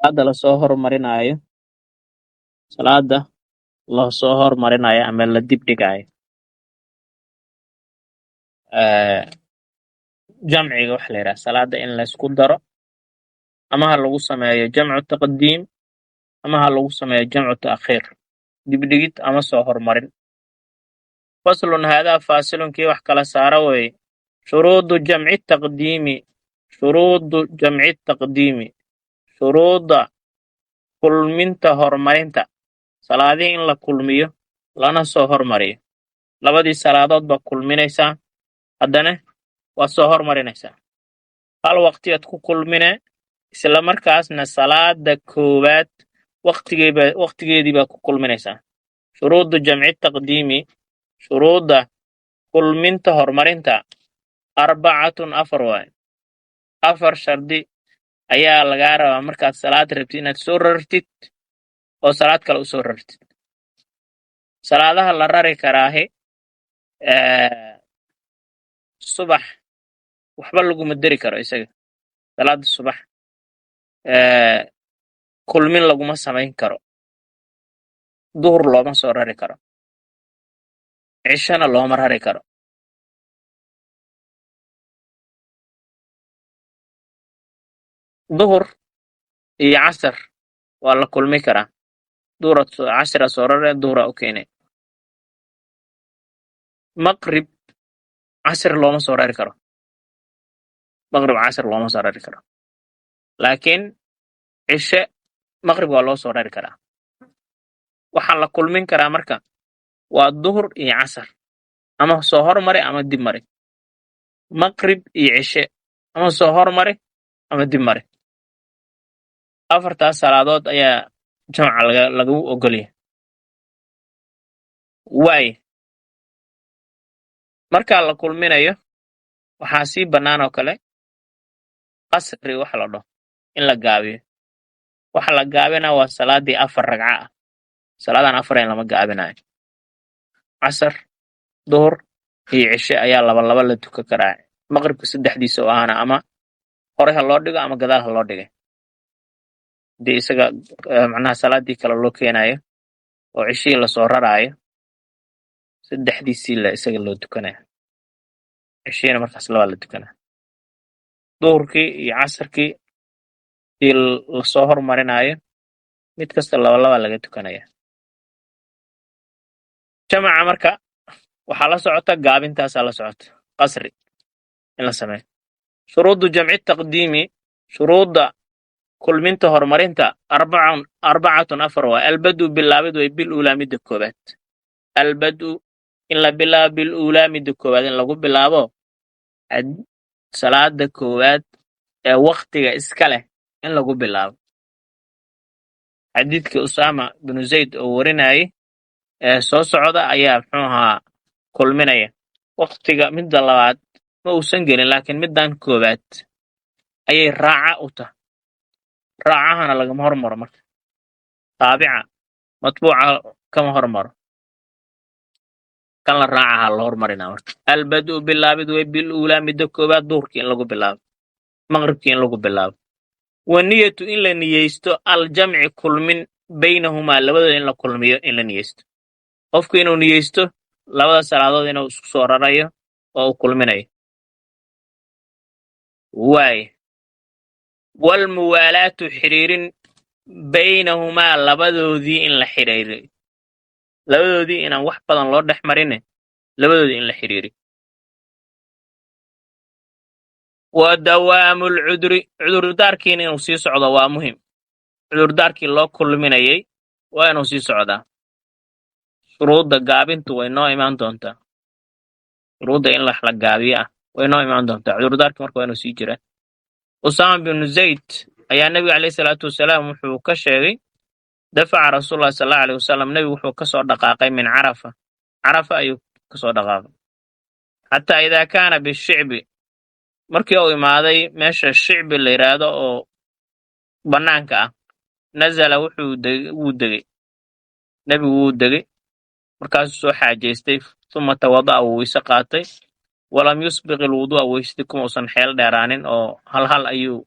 hadda lasoo hormarinayo salaada lasoo hormarinayo ama la dib dhigayo jamciga waxa la yidhaha salaada in laysku daro ama ha lagu sameeyo jamcu taqdiim ama ha lagu sameeyo jamcu ta'khiir dibdhigid ama soo hormarin faslun haadaa faasilun kii wax kala saara weeye shuruudu jamci taqdiimi shuruudu jamci taqdiimi shuruudda kulminta hormarinta salaadihii in la kulmiyo lana soo hormariyo labadii salaadood baa kulminaysaa haddana waa soo hormarinaysaa hal waqtiyaad ku kulmine isla markaasna salaada koowaad waqtigeedii baa ku kulminaysaa shuruudu jamci taqdiimi shuruudda kulminta hormarinta arbacatun afar waaye afar shardi ayaa lagaa rabaa markaad salaad rabtid inaad soo rartid oo salaad kale u soo rartid salaadaha la rari karaahi subax waxba laguma dari karo isaga salaada subax kulmin laguma samayn karo duhur looma soo rari karo cishana looma rari karo duhur iyo casar waa la kulmi karaa duhuraad cashira soo rare duhuraa u keenay maqrib casir looma soo rari karo maqrib casir looma soo rari karo laakiin cishe maqrib waa loo soo rari karaa waxaa la kulmin karaa marka waa duhur iyo casar ama soo hormare ama dib mare maqrib iyo cishe ama soo hormare ama dib mare afartaas salaadood ayaa jamca lagu ogolyahay waaye markaa la kulminayo waxaa sii bannaan oo kale qasri waxa la dhaho in la gaabiyo waxa la gaabina waa salaadii afar ragca ah salaadan afarayn lama gaabinayo casar duhur iyo cishe ayaa laba la tukan karaa maqribka saddexdiisa oo ahana ama hore ha loo dhigo ama gadaal ha loo dhigay hadii isaga macnaha salaadii kale loo keenayo oo cishihii lasoo raraayo saddexdiisii la isaga loo tukanaya cishihina markaas labaa la tukanaya duhurkii iyo casarkii dii lasoo hormarinayo mid kasta laba laga tukanaya jamaca marka waxaa la socota gaabintaasaa la socota qasri in la sameeyo shuruudu jamci taqdiimi shuruudda kulminta horumarinta arbacatun afar waa albadu bilaabid way bil uulaa midda koobaad albadu in la bilaabo bil uulaa midda koobaad in lagu bilaabo salaada koowaad ee waqtiga iska leh in lagu bilaabo xadiidkii usaama binu zayd oo warinayay ee soo socda ayaa muxuu ahaa kulminaya waqtiga midda labaad ma uusan gelin laakiin middan koowaad ayay raaca u tahay raacahana lagama hormaro marka taabica matbuuca kama hormaro kan la raacaha la hormarina marka albadu bilaabid way bil uulaa midda koowaad duhurkii in lagu bilaabo maqribkii in lagu bilaabo waniyatu in la niyeysto aljamci kulmin baynahumaa labadooda in la kulmiyo in la niyeysto qofku inuu niyeysto labada salaadood inuu isku soo rarayo oo uu kulminayo waaye walmuwaalaatu xiriirin baynahumaa labadoodii in la xiriiriyo labadoodii inaan wax badan loo dhex marine labadoodii in la xiriiriyo wa dawaamu lcudri cudurdaarkiina inuu sii socdo waa muhim cudurdaarkii loo kulminayay waa inuu sii socdaa shuruudda gaabintu way noo imaan doontaa shuruudda in la gaabiyo ah way noo imaan doontaa cudurdaarkii marka waa inuu sii jiraa usaama binu zayd ayaa nebiga calayhi salaatu wasalaam wuxuu ka sheegay dafaca rasuulullahi sallallahu alayhi wasallam nebigu wuxuu ka soo dhaqaaqay min carafa ayuu ka soo dhaqaaqay xataa idaa kaana bishicbi markii uu imaaday meesha shicbi la yidhaahdo oo bannaanka ah nazala wuu degay nebigu wuu degay markaasuu soo xaajaystay uma tawada'a wuu weyse qaatay walam yusbiq ilwudu'a weysadii kuma uusan xeel dheeraanin oo hal ayuu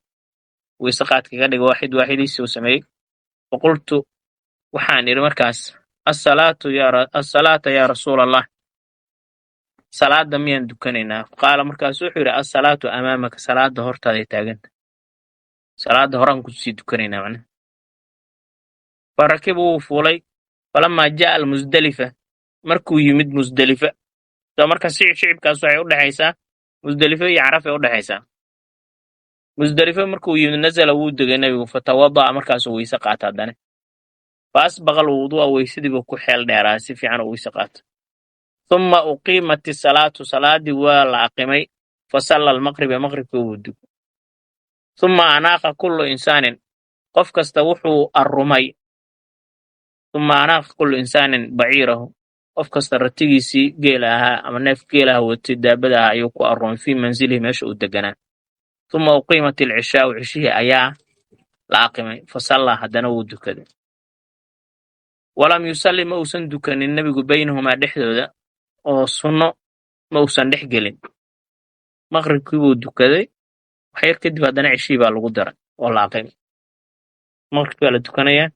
weyse qaadka ka dhigo waaxid waaxidiisii uu sameeyey. faqultu waxaan idhi markaas assalaata yaa rasuula allah, salaada miyaan dukanaynaa? qaala markaasu wuxuu yidhi assalaatu amaamaka, salaada hortaaday taaganta, salaada horaan kusii dukanaynaa macnaha. farakiba wuu fuulay. falamaa jaa almusdelifa, markuu yimid musdelifa, soo marka shicibkaas waxay u dhexaysaa musdelifo iyo carafay u dhexaysaa. musdelifo markuu yimid nazala wuu degay nebigu, fatawada'a markaasuu weyse qaata haddana. faasbaqa alwuduu'a, weysadiibuu ku xeel dheeraa, si fiican u weyse qaata. uma uqiimat isalaatu, salaadii waa la aqimay. fasalla almaqriba, maqribkii wuu dugay. uma anaaqa kullu insaanin, qof kasta wuxuu arrumay. uma anaaqa kullu insaanin baciirahu, qof kasta ratigiisii geela ahaa ama neef geelaha watay daabada ahaa ayuu ku arrumay fii manzilihi, meesha uu deganaa. uma uqiimat alcishaa'u, cishihii ayaa la aqimay. fasallaa, haddana wuu dukaday. walam yusalli, ma uusan dukanin nebigu baynahumaa dhexdooda, oo sunno ma uusan dhex gelin. maqribkii buu dukaday, wax yar kadib haddana cishihii baa lagu daray oo la aqimay. maqribkii baa la tukanayaa,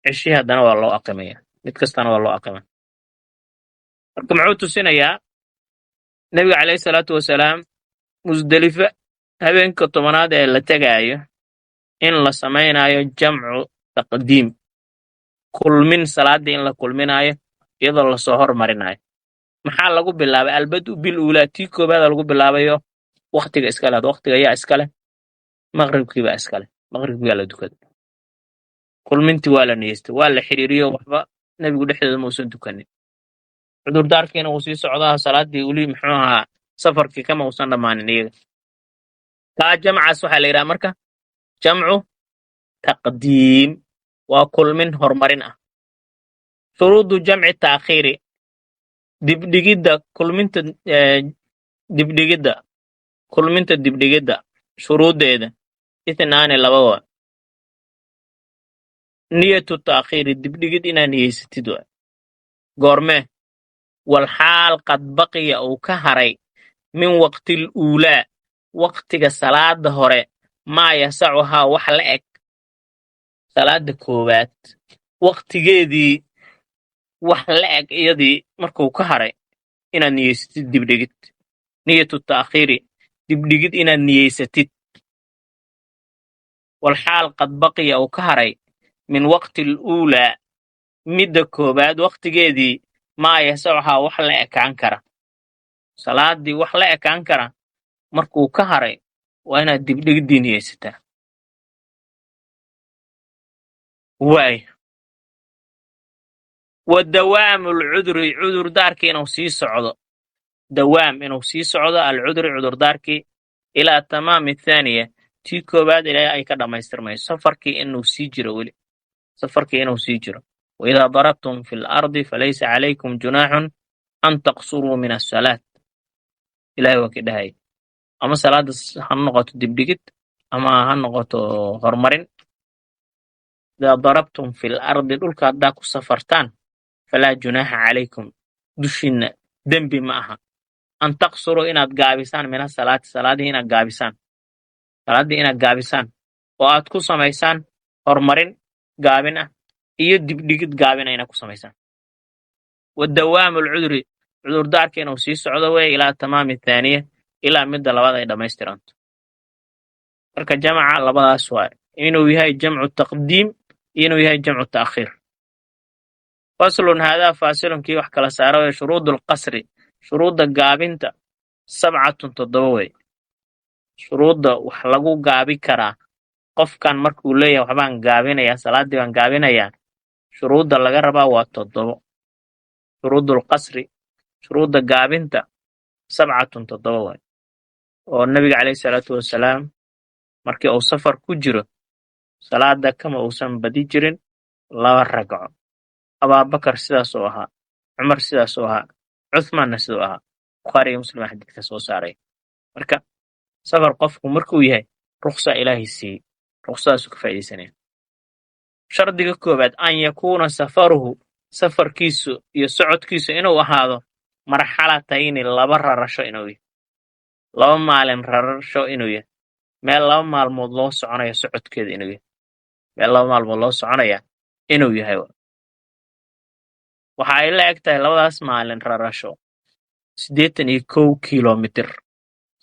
cishihii haddana waa loo aqimayaa, mid kastana waa loo aqimay. marka muxuu tusinayaa nebiga calayhi salaatu wasalaam musdelifa habeenka 10aad ee la tegaayo in la samaynayo jamcu taqdiim, kulmin, salaadii in la kulminaayo iyadoo lasoo hormarinayo. maxaa lagu bilaabay? albadu bil uulaa, tii koobaada lagu bilaabayo waktiga iskale. had waktiga yaa iskale? maqribkiibaa iskale. maqribkii baa la dukaday, kulmintii waa la niyeystay, waa la xiriiriyo, waxba nebigu dhexdooda mausan dukanin. cudurdaarkiina wuu sii socdaa, salaadii weli muxuu ahaa safarkii kama uusan dhammaanin iyaga. kaa jamcaas waxaa la yidhaha marka jamcu taqdiim, waa kulmin horumarin ah. shuruudu jamci taakhiiri, dibdhigidda kulminta dibdhigidda shuruuddeeda itnaani, laba waa. niyatu taakhiiri, dibdhigid inaad niyeysatid waa. goormee? walxaal qad baqiya uu ka haray min waqtil uulaa, waqtiga salaada hore, maa yasacuhaa wax la eg salaada koowaad waqtigeedii, wax la eg iyadii markuu ka haray inaad niyeysatid dibdhigid. niyatu taakhiiri, dibdhigid inaad niyeysatid. walxaal qad baqiya uu ka haray min waqtil uulaa, midda koowaad waqtigeedii, maa yasacuhaa wax la ekaan kara, salaadii wax la ekaan kara markuu ka haray waa inaad dibdhigiddii niyeysataa. waayo wa dawaamu alcudri, cudurdaarkii inuu sii socdo. dawaam inuu sii socdo alcudri, cudurdaarkii, ilaa tamaami athaaniya, tii koowaad ilaa ay ka dhammaystirmayso. safarkii inuu sii jiro weli, safarkii inuu sii jiro. waidaa darabtum fi lardi falaysa calaykum junaaxun an taqsuruu min asalaat, ilahay waa kii dhahay. ama salaada ha noqoto dibdhigid ama ha noqoto horumarin. idaa darabtum fi lardi, dhulka haddaa ku safartaan, falaa junaaxa calaykum, dushiinna dembi ma aha, an taqsuruu inaad gaabisaan min asalaati, salaadii inaad gaabisaan, salaaddii inaad gaabisaan oo aad ku samaysaan horumarin gaabin ah iyo dibdhigid gaabina inaad ku samaysaan. wa dawaamu alcudri, cudurdaarka inuu sii socdo weeye, ilaa tamaami athaaniya, ilaa midda labaad ay dhammaystiranto. marka jamaca labadaas waaye, inuu yahay jamcu taqdiim iyo inuu yahay jamcu ta'khiir. faslun, haadaa faasilun, kii wax kala saara weye. shuruudu alqasri, shuruudda gaabinta 7 weye. shuruudda wax lagu gaabi karaa qofkan markuu leeyahay waxbaan gaabinayaa, salaaddii baan gaabinayaa, shuruudda laga rabaa waa 7. shuruudulqasri, shuruudda gaabinta 7 waay. oo nebiga calayhi salaatu wasalaam markii uu safar ku jiro salaada kama uusan badi jirin 2 ragco. abaabakar sidaasuu ahaa, cumar sidaasuu ahaa, cuthmaanna siduu ahaa. bukhaari iyo muslim xadiidka soo saaray. marka safar qofku markuu yahay rukhsa ilaahay siiyey, rukhsadaasuu ka faa'iidaysanaya. shardiga koowaad, an yakuuna safaruhu, safarkiisu iyo socodkiisu inuu ahaado marxalatayni, 2 rarasho inuu yahay, 2 maalin rarasho inuu yahay. meel 2 maalmood loo soconaya socodkeeda inuu yahay meel 2 maalmood loo soconaya inuu yahay waxa ay la eg tahay labadaas maalin rarasho 81 kiiloomitir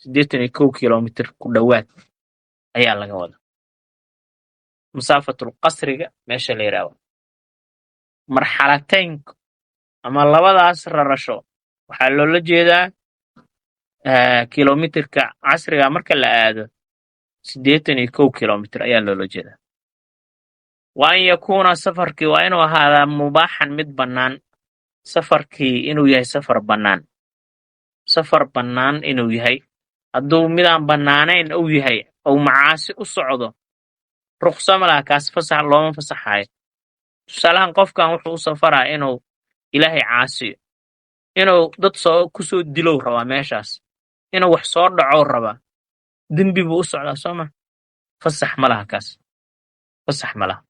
81 kiiloomitir ku dhowaad ayaa laga wadaa masaafatul qasriga meesha la yidhaahdo marxalataynka ama labadaas rarasho waxaa loola jeedaa kiiloomitirka casriga marka la aado 81 kiiloomitir ayaa loola jeedaa wa an yakuuna safarkii waa inuu ahaadaa mubaaxan mid bannaan safarkii inuu yahay safar bannaan inuu yahay hadduu midaan bannaanayn uu yahay ou macaasi u socdo ruqsa ma laha kaas fasax looma fasaxaayo tusaalahan qofkan wuxuu u safaraa inuu ilaahay caasiyo inuu dad ku soo dilow rabaa meeshaas inuu wax soo dhacow rabaa dembi buu u socdaa soo ma fasax ma laha kaas fasax ma laha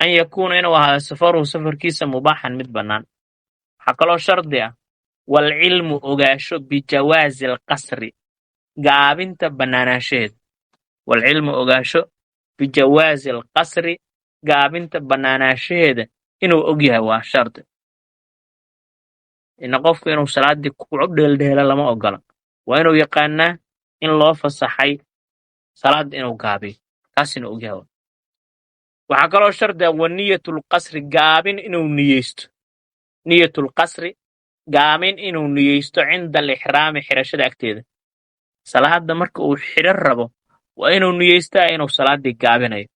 an yakuuna inuu ahaado safaruhu safarkiisa mubaaxan mid bannaan waxaa kaloo shardi ah walcilmu ogaasho bijawaazi alqasri gaabinta bannaanaanshaheeda walcilmu ogaasho bijawaazi alqasri gaabinta bannaanaanshaheeda inuu og yahay waa shardi ina qofku inuu salaaddii ku dheeldheela lama ogola waa inuu yaqaanaa in loo fasaxay salaadda inuu gaabiyo kaas inuu og yahay waxaa kaloo shardi ah wa niyatulqasri gaabin inuu niyeysto niyatulqasri gaabin inuu niyeysto cinda alixraami xidhashada agteeda salaadda marka uu xidhan rabo waa inuu niyeystaa inuu salaaddii gaabinayo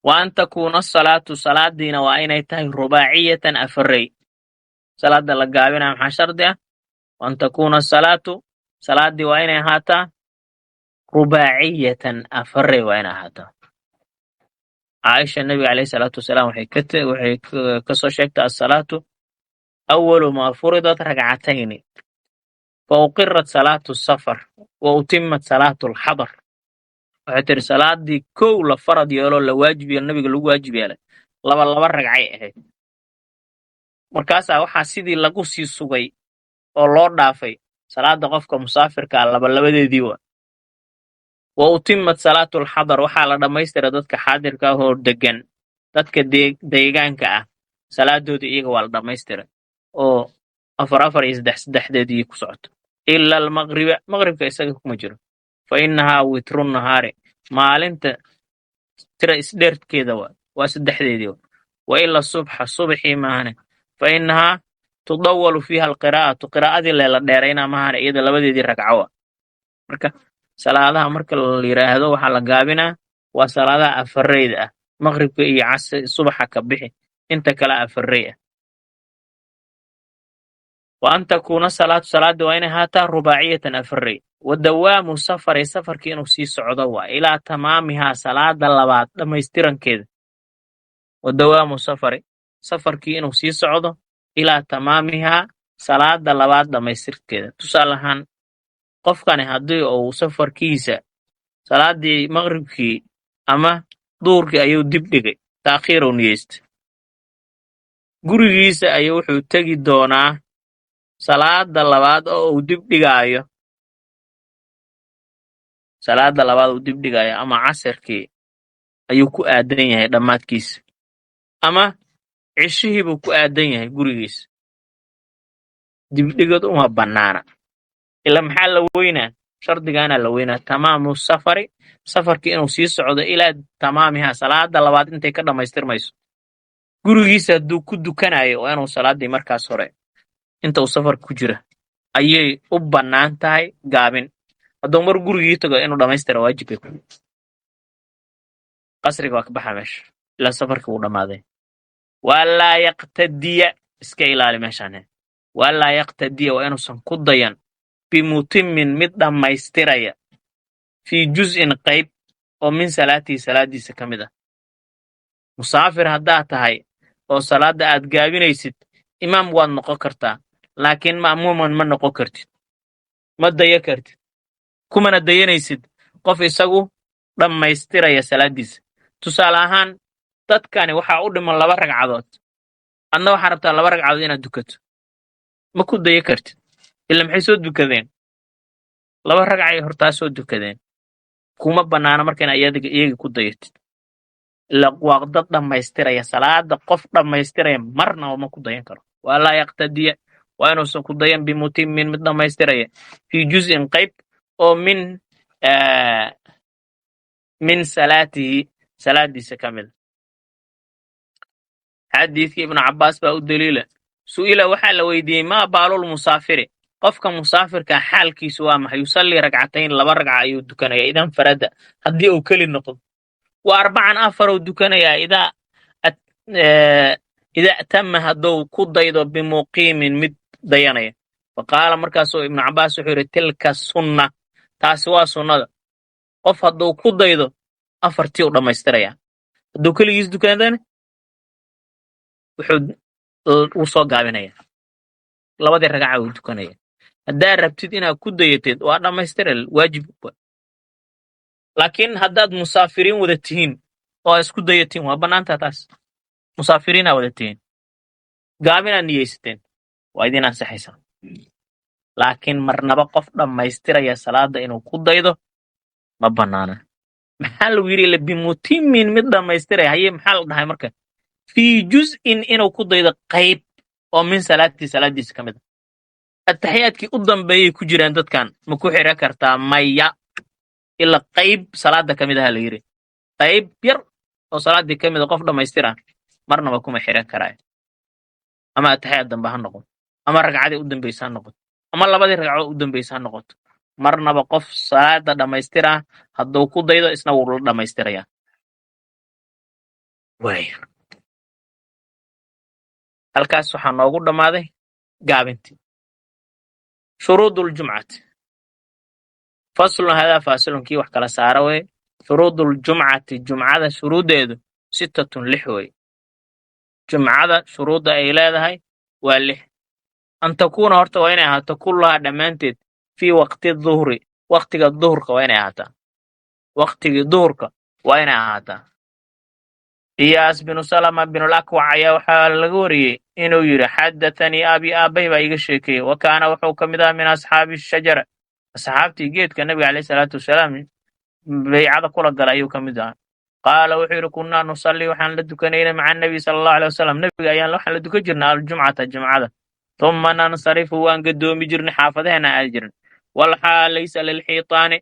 wa an takuuna asalaatu salaaddiina waa inay tahay rubaaciyatan afarey salaadda la gaabinaya maxaa shardi ah wa an takuuna asalaatu salaaddii waa inay ahaataa rubaaciyatan afarey waa inay ahaataa caaisha nabiga calayhi salaatu wasalaam waxay ka soo sheegtay asalaatu awalu maa furidat ragcatayni fa uqirat salaatu safar wa utimmat salaatu alxadar waxay tihi salaaddii kow la farad yeeloo la waajib yeelo nabiga lagu waajib yeelay laba ragcay ahayd markaasaa waxaa sidii lagu sii sugay oo loo dhaafay salaadda qofka musaafirkaa labalabadeedii wa utimmat salaatu alxadar waxaa la dhammaystira dadka xaadirka ah oo degan dadka deegaanka ah salaadooda iyaga waa la dhammaystira oo afar iyo saddexdeedii ku socoto ila almaqriba maqribka isaga kuma jiro fa innahaa witru nahaari maalinta tira isdheerkeeda waa saddexdeedii wa ila subxa subxii maahane fa innahaa tudawalu fiiha alqiraa'atu qiraa'adii leela dheeraynaa maahane iyada labadeedii ragco marka salaadaha marka la yidhaahdo waxaa la gaabinaa waa salaadaha afareyda ah maqribka iyo subaxa ka bixi inta kale afarey ah wa an takuuna salaatu salaadda waa inay haataa rubaaciyatan afarey wa dawaamu safari safarkii inuu sii socdo waa ilaa tamaamihaa salaada labaad dhammaystirankeeda wa dawaamu safari safarkii inuu sii socdo ilaa tamaamihaa salaada labaad dhammaystirkeeda tusaale ahaan qofkani haddii uu safarkiisa salaaddii maqribkii ama duurkii ayuu dib dhigay taakhiiruu niyeystay gurigiisa ayuu wuxuu tegi doonaa salaada labaad oo uu dib dhigaayo salaada labaad uu dib dhigaayo ama casirkii ayuu ku aadan yahay dhammaadkiisa ama cishihii buu ku aadan yahay gurigiisa dibdhigad uma bannaana ila maxaa la weynaa shardigaana la weynaa tamaamu safari safarkii inuu sii socdo ilaa tamaamiha salaada labaad intay ka dhammaystirmayso gurigiisa hadduu ku dukanayo waa inuu salaaddii markaas hore inta uu safarka ku jira ayay u bannaan tahay gaabin hadduu mar gurigii tago inuu dhammaystira waajibay qasriga waa ka baxa meesha ilaa safarkii wuu dhammaaday waalaa yaqtadiya iska ilaali meeshaan waalaa yaqtadiya waa inuusan ku dayan bimutimin mid dhammaystiraya fii juz'in qayb oo min salaatihi salaaddiisa ka mid ah musaafir haddaad tahay oo salaadda aad gaabinaysid imaam waad noqon kartaa laakiin ma'muuman ma noqon kartid ma daya kartid kumana dayanaysid qof isagu dhammaystiraya salaaddiisa tusaale ahaan dadkani waxaa u dhiman 2 ragcadood adna waxaa rabtaa 2 ragcadood inaad dukato ma ku daya kartid ila maxay soo dukadeen laba ragcay hortaa soo dukadeen kuma bannaana marka inaad iyaga ku dayatid waa dad dhammaystiraya salaada qof dhammaystiraya marnaba ma ku dayan karo waa laa yaqtadiya waa inuusan ku dayan bimutimin mid dhammaystiraya fii juz'in qayb oo min salaatihi salaadiisa ka mida xadiidkii ibnu cabbaas baa u daliila su'ila waxaa la weydiiyey maa baalul musaafiri qofka musaafirka xaalkiisu waa maxay yusallii ragcatayn laba ragca ayuu dukanaya idan farada haddii uu keli noqdo wa arbacan afar uu dukanayaa idaa atama hadduu ku daydo bimuqiimin mid dayanaya faqaala markaasuu ibnu cabbaas wuxuu yidhi tilka sunna taasi waa sunnada qof hadduu ku daydo afartii u dhammaystiraya hadduu keligiis dukadana wuu soo gaabinaya labadii ragaca uu dukanaya haddaad rabtid inaad ku dayatid waa dhammaystira waajib laakiin haddaad musaafiriin wada tihiin oo aad isku dayatiin waa bannaantaa taas musaafiriinaa wada tihiin gaabinaad niyeysateen waa idin ansaxaysaa laakiin marnaba qof dhammaystiraya salaada inuu ku daydo ma bannaana maxaa lagu yidhi bimutimin mid dhammaystiraya haye maxaa la dhahay marka fii juz'in inuu ku daydo qayb oo min salaadiisa ka mid a ataxiyaadkii u dambeeyay ku jiraan dadkan ma ku xidhan kartaa maya ila qayb salaada ka mid aha la yidhi qayb yar oo salaaddii ka mid a qof dhammaystira marnaba kuma xidhan karaayo ama ataxiyaad dambe ha noqoto ama ragcadii u dambaysa ha noqoto ama labadii ragcoo u dambaysa ha noqoto marnaba qof salaada dhammaystira hadduu ku daydo isna wuu la dhammaystirayaa halkaas waxaa noogu dhammaaday gaabintii shuruuduljumcati faslun hadaa faasilun kii wax kala saara weye shuruuduljumcati jumcada shuruuddeedu 6 weye jumcada shuruudda ay leedahay waa 6 an takuuna horta waa inay ahaato kullahaa dhammaanteed fii waqti duhri waqtiga duhurka waa inay ahaataa waqtigii duhurka waa inay ahaataa iyaas binu salama binulakwac ayaa waxaa laga wariyey inuu yidhi xadathanii abi aabbay baa iga sheekeeyey wa kaana wuxuu ka mid ahaa min asxaabi shajara asxaabtii geedka nebiga calayhi salaatu wasalaam baycada kula gala ayuu ka mid ahaa qaala wuxuu yidhi kunnaa nusallii waxaan la dukanayna maca annabiy sala allahu alay wasalam nebiga ayaan waxaan la dukan jirnay aljumcata jumcada tuma nansarifu waan gadoomi jirnay xaafadaheena aadi jirnay walxaal laysa lilxiitaani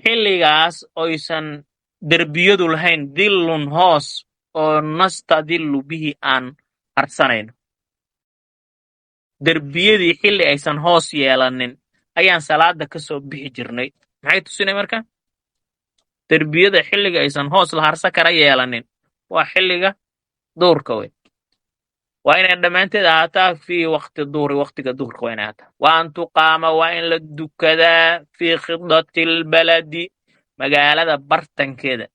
xilligaas oysan derbiyadu lahayn dillun hoos oo nastadillu bihi aan harsanayno derbiyadii xilli aysan hoos yeelanin ayaan salaada ka soo bixi jirnay maxay tusinay marka derbiyada xilliga aysan hoos la harsa kara yeelanin waa xilliga duhurka wey waa inay dhammaanteed ahaataa fii waqti duhri waqtiga duhurka waa inay ahaataa wa an tuqaama waa in la dukadaa fii khidati lbaladi magaalada bartankeeda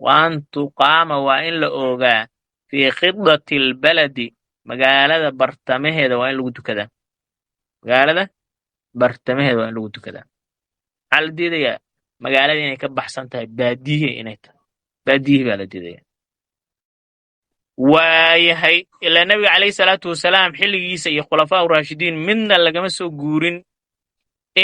wa an tuqaama waa in la oogaa fii khidati albaladi magaalada bartamaheeda waa in lagu dukadaa magaalada bartamaheeda waa in lagu dukadaa maxaa la diidayaa magaalada inay ka baxsan tahay baadiyihii inay tahay baadiyihii baa la diidaya waayahay ilaa nebiga calayhi salaatu wasalaam xilligiisa iyo khulafaa uraashidiin midna lagama soo guurin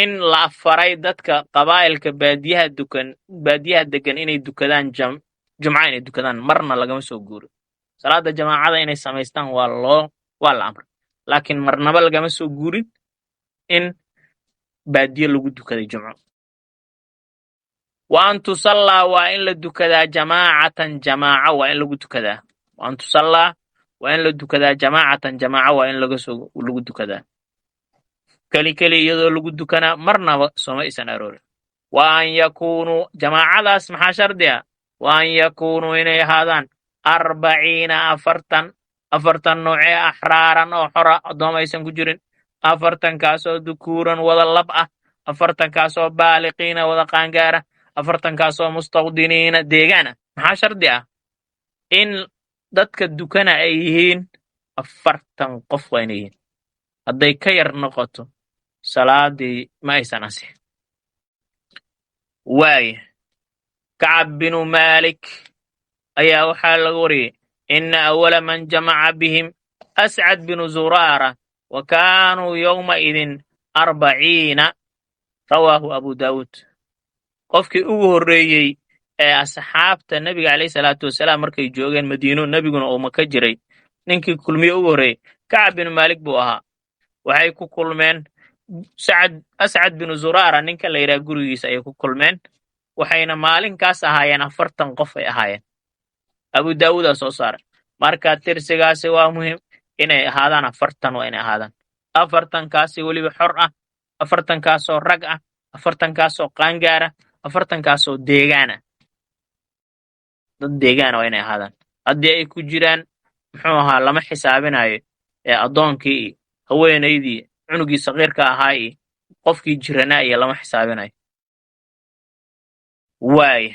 in la faray dadka qabaa'ilka baadiyaha degan inay dukadaan jumca inay dukadaan marna lagama soo guurin salaada jamaacada inay samaystaan waa la amray laakiin marnaba lagama soo guurin in baadiye lagu dukaday jumco wa an tusallaa waa in la dukadaa jamaacatan jamaaca waa in lagu dukadaa wa an tusallaa waa in la dukadaa jamaacatan jamaaca waa in lagu dukadaa keli iyadoo lagu dukanaa marnaba sooma isan aroorin wa an yakuunuu jamaacadaas maxaa shardi ah wa an yakuunuu inay ahaadaan 40 afartan noocee axraaran oo xora addooma aysan ku jirin 40kaasoo dukuuran wada lab ah 40kaasoo baaliqiina wada qaangaara 40kaasoo mustawdiniina deegaan ah maxaa shardi ah in dadka dukana ay yihiin 40 qof waa inay yihiin hadday ka yar noqoto salaadii ma aysan ansixin waaya kacab binu maalik ayaa waxaa laga wariyey ina awala man jamaca bihim ascad binu zuraara wa kaanuu yowmaidin 40 rawaahu abu daawuud. qofkii ugu horreeyey ee asxaabta nebiga calayhi salaatu wasalaam markay joogeen madiino nebiguna uu maka jiray ninkii kulmiye ugu horreeyey kacab binu maalik buu ahaa. waxay ku kulmeen ascad binu zuraara ninka la yidhaha gurigiisa ayay ku kulmeen. waxayna maalinkaas ahaayeen 40 qof ay ahaayeen. abu daawuudaa soo saaray. marka tirsigaasi waa muhiim inay ahaadaan 40 waa inay ahaadaan. 40kaasi weliba xor ah, 40kaasoo rag ah, 40kaasoo qaangaara, 40kaasoo deegaan ah. dad deegaana waa inay ahaadaan. haddii ay ku jiraan muxuu ahaa lama xisaabinayo ee addoonkii iyo haweenaydii cunugii saqiirka ahaa iyo qofkii jiranaa iyo lama xisaabinayo. waaya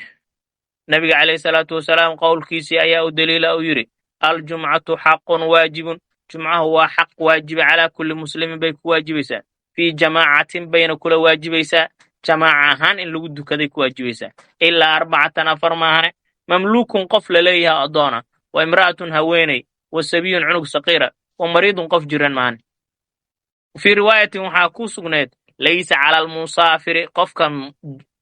nabiga calayhi salaatu wasalaam qowlkiisii ayaa u daliila u yidhi aljumcatu xaqun waajibun. jumcahu waa xaq waajiba calaa kulli muslimin bay ku waajibaysaa. fii jamaacatin bayna kula waajibaysaa. jamaaca ahaan in lagu dukaday ku waajibaysaa. ilaa 4 maahane. mamluukun qof la leeyahay addoona, wa imra'atun haweeney, wa sabiyun cunug saqiira, wa mariidun qof jiran maahane. fii riwaayatin waxaa ku sugnayd laysa cala almusaafiri qofka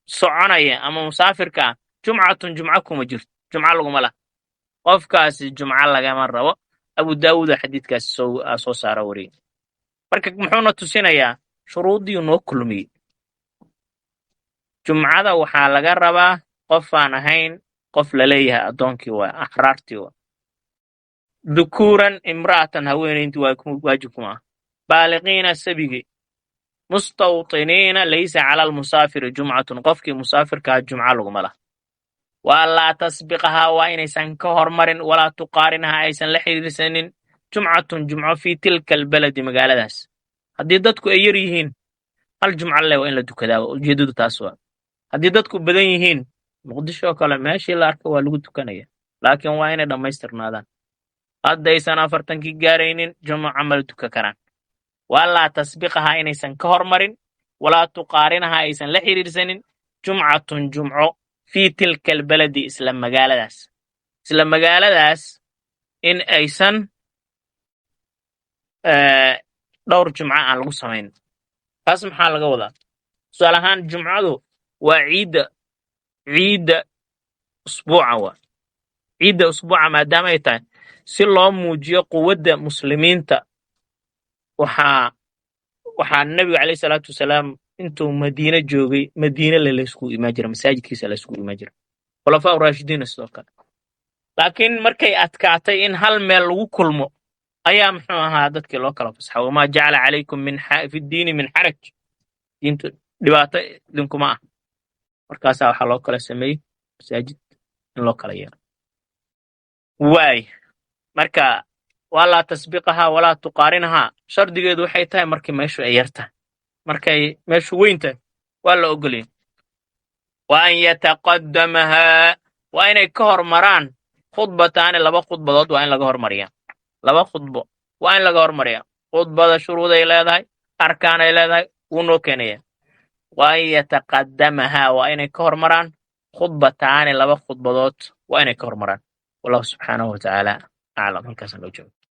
soconaya ama musaafirka ah jumcatun jumco kuma jirto. jumco laguma laha. qofkaasi jumco lagama rabo. abu daawuuda xadiidkaasi soo saara wariyey. marka muxuuna tusinayaa shuruuddii noo kulmiyey. jumcada waxaa laga rabaa qof aan ahayn qof la leeyahay addoonkii waa axraartii waa. dhukuuran imra'atan haweenayntii waa waajib kuma ah. baaliqiina sabigi. mustawtiniina laysa cala almusaafiri jumcatun qofkii musaafirkaa jumco laguma laha. waa laa tasbiqahaa waa inaysan ka hormarin walaa tuqaarinahaa aysan la xiriirsanin jumcatun jumco fii tilka albaladi magaaladaas. haddii dadku ay yar yihiin hal jumco leh waa in la dukadaa. ujeeddadu taas waa. haddii dadku badan yihiin muqdisho oo kale meeshii la arka waa lagu tukanaya, laakiin waa inay dhammaystirnaadaan. haddaysan 40kii gaaraynin jumuca ma la dukan karaan. waa laa tasbiqahaa inaysan ka hormarin walaa tuqaarinahaa aysan la xiriirsanin jumcatun jumco fii tilka albaladi isla magaaladaas in aysan dhowr jumco aan lagu samayn. taas maxaa laga wadaa? tusaale ahaan jumcadu waa ciidda usbuuca waa. ciidda usbuuca maadaama ay tahay si loo muujiyo quwadda muslimiinta waxaa nebiga calayhi salaatu wasalaam intuu madiine joogay madiine laysku imaan jira, masaajidkiisa laysku imaan jira. khulafaa raashidiina sidoo kale. laakiin markay adkaatay in hal meel lagu kulmo ayaa muxuu ahaa dadkii loo kala fasaxa. wamaa jacala calaykum fi ddiini min xaraj. diintu dhibaato idinkuma ah. markaasaa waxaa loo kala sameeyey masaajid in loo kala yeelo. waay marka waa laa tasbiqahaa walaa tuqaarinahaa shardigeedu waxay tahay markii meeshu ay yartahay. markay meeshu weyn tahay waa la ogolyahay. wa an yataqaddamahaa waa inay ka hormaraan khudbataani 2 khudbadood waa in laga hormariyaa. 2 khudbo waa in laga hormariyaa. khudbada shuruuday leedahay, arkaanay leedahay, wuu noo keenaya. wa an yataqaddamahaa waa inay ka hormaraan khudbataani 2 khudbadood waa inay ka hormaraan. wallahu subxaanahu watacaala aclam. halkaasaan loo joogo.